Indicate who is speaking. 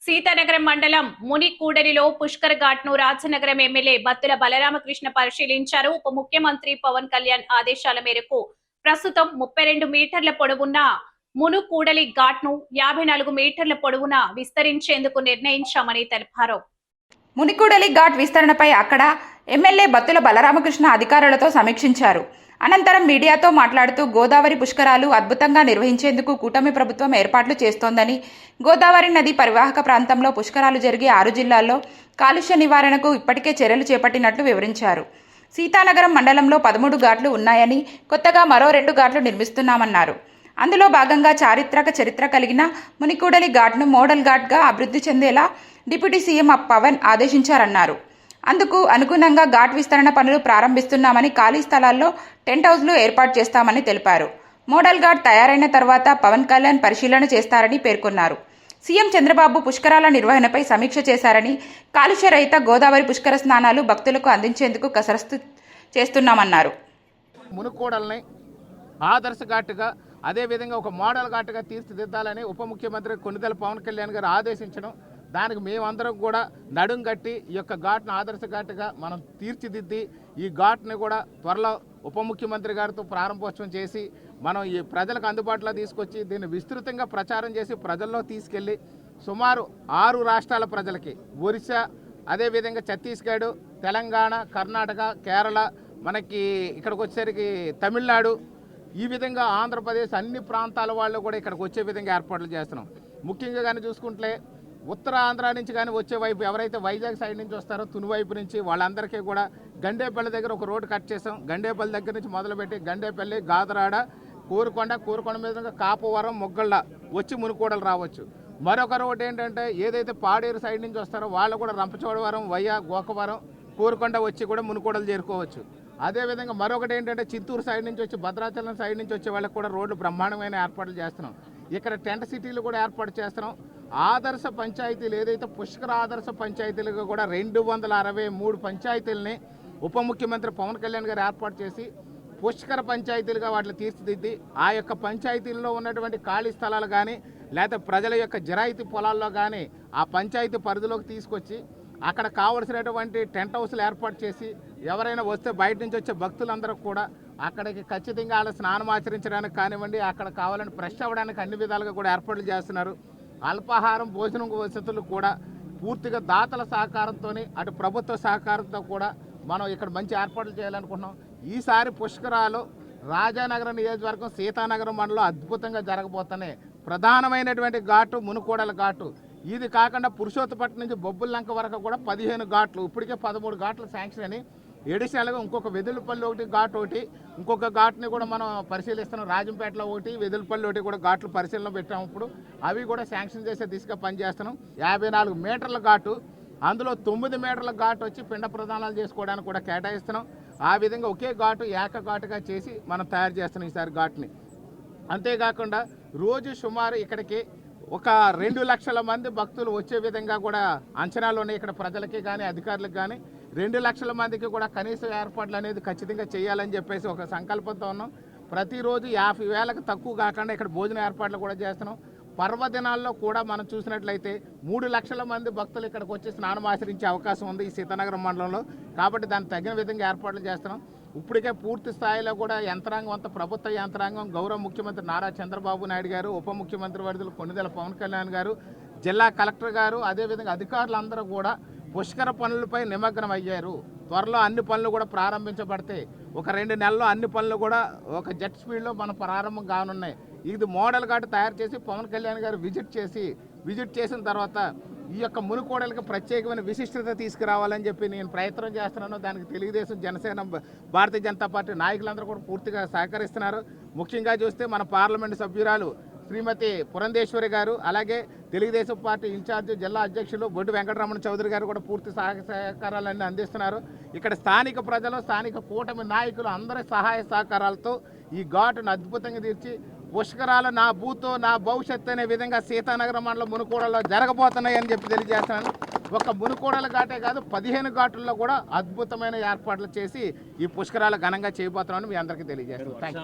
Speaker 1: సీతానగరం మండలం మునికూడలిలో పుష్కర్ ఘాట్ ను రాజనగరం ఎమ్మెల్యే బత్తుల బలరామకృష్ణ పరిశీలించారు. ఉప ముఖ్యమంత్రి పవన్ కళ్యాణ్ ఆదేశాల మేరకు ప్రస్తుతం 32 మీటర్ల పొడవున్న మునుకూడలి ఘాట్ ను 54 మీటర్ల పొడవున విస్తరించేందుకు నిర్ణయించామని తెలిపారు.
Speaker 2: మునికూడలి ఘాట్ విస్తరణపై అక్కడ ఎమ్మెల్యే బత్తుల బలరామకృష్ణ అధికారులతో సమీక్షించారు. అనంతరం మీడియాతో మాట్లాడుతూ గోదావరి పుష్కరాలు అద్భుతంగా నిర్వహించేందుకు కూటమి ప్రభుత్వం ఏర్పాట్లు చేస్తోందని, గోదావరి నది పరివాహక ప్రాంతంలో పుష్కరాలు జరిగే 6 జిల్లాల్లో కాలుష్య నివారణకు ఇప్పటికే చర్యలు చేపట్టినట్లు వివరించారు. సీతానగరం మండలంలో 13 ఘాట్లు ఉన్నాయని, కొత్తగా మరో 2 ఘాట్లు నిర్మిస్తున్నామన్నారు. అందులో భాగంగా చారిత్రక చరిత్ర కలిగిన మునికూడలి ఘాట్ను మోడల్ ఘాట్గా అభివృద్ధి చెందేలా డిప్యూటీ సీఎం పవన్ ఆదేశించారన్నారు. అందుకు అనుగుణంగా ఘాట్ విస్తరణ పనులు ప్రారంభిస్తున్నామని, ఖాళీ స్థలాల్లో టెంట్ హౌస్లు ఏర్పాటు చేస్తామని తెలిపారు. మోడల్ ఘాట్ తయారైన తర్వాత పవన్ కళ్యాణ్ పరిశీలన చేస్తారని పేర్కొన్నారు. సీఎం చంద్రబాబు పుష్కరాల నిర్వహణపై సమీక్ష చేశారని, కాలుష్య రహిత గోదావరి పుష్కర స్నానాలు భక్తులకు అందించేందుకు కసరత్తు చేస్తున్నామన్నారు.
Speaker 3: మునుకోడల్ని ఆదర్శ ఘాటుగా, అదేవిధంగా ఒక మోడల్ ఘాటుగా తీర్చిదిద్దాలని ఉప ముఖ్యమంత్రి కొణిదెల పవన్ కళ్యాణ్ గారు ఆదేశించడం, దానికి మేమందరం కూడా నడుం కట్టి ఈ యొక్క ఘాట్ను ఆదర్శ ఘాటుగా మనం తీర్చిదిద్ది ఈ ఘాట్ని కూడా త్వరలో ఉప ముఖ్యమంత్రి గారితో ప్రారంభోత్సవం చేసి మనం ఈ ప్రజలకు అందుబాటులో తీసుకొచ్చి దీన్ని విస్తృతంగా ప్రచారం చేసి ప్రజల్లో తీసుకెళ్ళి సుమారు 6 రాష్ట్రాల ప్రజలకి, ఒరిస్సా, అదేవిధంగా ఛత్తీస్గఢ్, తెలంగాణ, కర్ణాటక, కేరళ, మనకి ఇక్కడికి వచ్చేసరికి తమిళనాడు, ఈ విధంగా ఆంధ్రప్రదేశ్ అన్ని ప్రాంతాల వాళ్ళు కూడా ఇక్కడికి వచ్చే విధంగా ఏర్పాట్లు చేస్తున్నాం. ముఖ్యంగా కానీ చూసుకుంటే ఉత్తర ఆంధ్ర నుంచి కానీ వచ్చే వైపు ఎవరైతే వైజాగ్ సైడ్ నుంచి వస్తారో తుని వైపు నుంచి వాళ్ళందరికీ కూడా గండేపల్లి దగ్గర ఒక రోడ్డు కట్ చేసాం. గండేపల్లి దగ్గర నుంచి మొదలుపెట్టి గండేపల్లి, గాదరాడ, కోరుకొండ మీద కాపవరం, మొగ్గళ్ళ వచ్చి మునుకోడలు రావచ్చు. మరొక రోడ్డు ఏంటంటే ఏదైతే పాడేరు సైడ్ నుంచి వస్తారో వాళ్ళు కూడా రంపచోడవరం, వయ్య, గోకవరం, కోరుకొండ వచ్చి కూడా మునుకోడలు చేరుకోవచ్చు. అదేవిధంగా మరొకటి ఏంటంటే చిత్తూరు సైడ్ నుంచి వచ్చి భద్రాచలం సైడ్ నుంచి వచ్చే వాళ్ళకి కూడా రోడ్లు బ్రహ్మాండమైన ఏర్పాట్లు చేస్తున్నాం. ఇక్కడ టెంట్ సిటీలు కూడా ఏర్పాటు చేస్తున్నాం. ఆదర్శ పంచాయతీలు ఏదైతే పుష్కర ఆదర్శ పంచాయతీలుగా కూడా 263 పంచాయతీలని ఉప ముఖ్యమంత్రి పవన్ కళ్యాణ్ గారు ఏర్పాటు చేసి పుష్కర పంచాయతీలుగా వాటిని తీర్చిదిద్ది ఆ యొక్క పంచాయతీల్లో ఉన్నటువంటి ఖాళీ స్థలాలు కానీ లేదా ప్రజల యొక్క జిరాయితీ పొలాల్లో కానీ ఆ పంచాయతీ పరిధిలోకి తీసుకొచ్చి అక్కడ కావలసినటువంటి టెంట్ హౌస్లు ఏర్పాటు చేసి ఎవరైనా వస్తే బయట నుంచి వచ్చే భక్తులందరూ కూడా అక్కడికి ఖచ్చితంగా వాళ్ళ స్నానం ఆచరించడానికి కానివ్వండి, అక్కడ కావాలని ఫ్రెష్ అవ్వడానికి అన్ని విధాలుగా కూడా ఏర్పాట్లు చేస్తున్నారు. అల్పాహారం, భోజనం వసతులు కూడా పూర్తిగా దాతల సహకారంతో, అటు ప్రభుత్వ సహకారంతో కూడా మనం ఇక్కడ మంచి ఏర్పాట్లు చేయాలనుకుంటున్నాం. ఈసారి పుష్కరాలు రాజానగరం నియోజకవర్గం సీతానగరం మండలం అద్భుతంగా జరగబోతున్నాయి. ప్రధానమైనటువంటి ఘాటు మునుకోడల ఘాటు. ఇది కాకుండా పురుషోత్తపట్నం నుంచి బొబ్బుల్లంక వరకు కూడా 15 ఘాట్లు, ఇప్పటికే 13 ఘాట్లు శాంక్షన్ అని, ఎడిషనల్గా ఇంకొక వెదులపల్లి ఒకటి ఘాట్ ఒకటి, ఇంకొక ఘాట్ని కూడా మనం పరిశీలిస్తున్నాం. రాజంపేటలో ఒకటి, వెదులపల్లి ఒకటి కూడా ఘాట్లు పరిశీలన పెట్టాము. ఇప్పుడు అవి కూడా శాంక్షన్ చేసే దిశగా పనిచేస్తున్నాం. 54 మీటర్ల ఘాటు, అందులో 9 మీటర్ల ఘాటు వచ్చి పిండ ప్రదానాలు చేసుకోవడానికి కూడా కేటాయిస్తున్నాం. ఆ విధంగా ఒకే ఘాటు ఏక ఘాటుగా చేసి మనం తయారు చేస్తున్నాం ఈసారి ఘాట్ని. అంతేకాకుండా రోజు సుమారు ఇక్కడికి ఒక 2 లక్షల మంది భక్తులు వచ్చే విధంగా కూడా అంచనాలు ఉన్నాయి. ఇక్కడ ప్రజలకి కానీ అధికారులకు కానీ 2 లక్షల మందికి కూడా కనీస ఏర్పాట్లు అనేది ఖచ్చితంగా చేయాలని చెప్పేసి ఒక సంకల్పంతో ఉన్నాం. ప్రతిరోజు 50,000కు తక్కువ కాకుండా ఇక్కడ భోజన ఏర్పాట్లు కూడా చేస్తున్నాం. పర్వదినాల్లో కూడా మనం చూసినట్లయితే 3 లక్షల మంది భక్తులు ఇక్కడికి వచ్చి స్నానం ఆచరించే అవకాశం ఉంది ఈ సీతానగరం మండలంలో. కాబట్టి దానికి తగిన విధంగా ఏర్పాట్లు చేస్తున్నాం. ఇప్పటికే పూర్తి స్థాయిలో కూడా యంత్రాంగం అంతా, ప్రభుత్వ యంత్రాంగం, గౌరవ ముఖ్యమంత్రి నారా చంద్రబాబు నాయుడు గారు, ఉప ముఖ్యమంత్రి వర్యులు కొణిదెల పవన్ కళ్యాణ్ గారు, జిల్లా కలెక్టర్ గారు, అదేవిధంగా అధికారులందరూ కూడా పుష్కర పనులపై నిమగ్నం అయ్యారు. త్వరలో అన్ని పనులు కూడా ప్రారంభించబడితే ఒక 2 నెలల్లో అన్ని పనులు కూడా ఒక జెట్ స్పీడ్లో మనం ప్రారంభం కానున్నాయి. ఇది మోడల్ ఘాట్ తయారు చేసి పవన్ కళ్యాణ్ గారు విజిట్ చేసిన తర్వాత ఈ యొక్క మునుకోడలకు ప్రత్యేకమైన విశిష్టత తీసుకురావాలని చెప్పి నేను ప్రయత్నం చేస్తున్నాను. దానికి తెలుగుదేశం, జనసేన, భారతీయ జనతా పార్టీ నాయకులందరూ కూడా పూర్తిగా సహకరిస్తున్నారు. ముఖ్యంగా చూస్తే మన పార్లమెంటు సభ్యురాలు శ్రీమతి పురంధేశ్వరి గారు, అలాగే తెలుగుదేశం పార్టీ ఇన్ఛార్జ్ జిల్లా అధ్యక్షులు బొడ్డు వెంకటరమణ చౌదరి గారు కూడా పూర్తి సహకారాలన్నీ అందిస్తున్నారు. ఇక్కడ స్థానిక ప్రజలు, స్థానిక కూటమి నాయకులు అందరి సహాయ సహకారాలతో ఈ ఘాటును అద్భుతంగా తీర్చి పుష్కరాలు నా భూతో నా భవిష్యత్తు అనే విధంగా సీతానగరం మండలం మునుకోడలో జరగబోతున్నాయని చెప్పి తెలియజేస్తున్నాను. ఒక మునుకోడల ఘాటే కాదు, 15 ఘాటుల్లో కూడా అద్భుతమైన ఏర్పాట్లు చేసి ఈ పుష్కరాలు ఘనంగా చేయబోతున్నామని మీ అందరికీ తెలియజేస్తున్నాను. Thank you.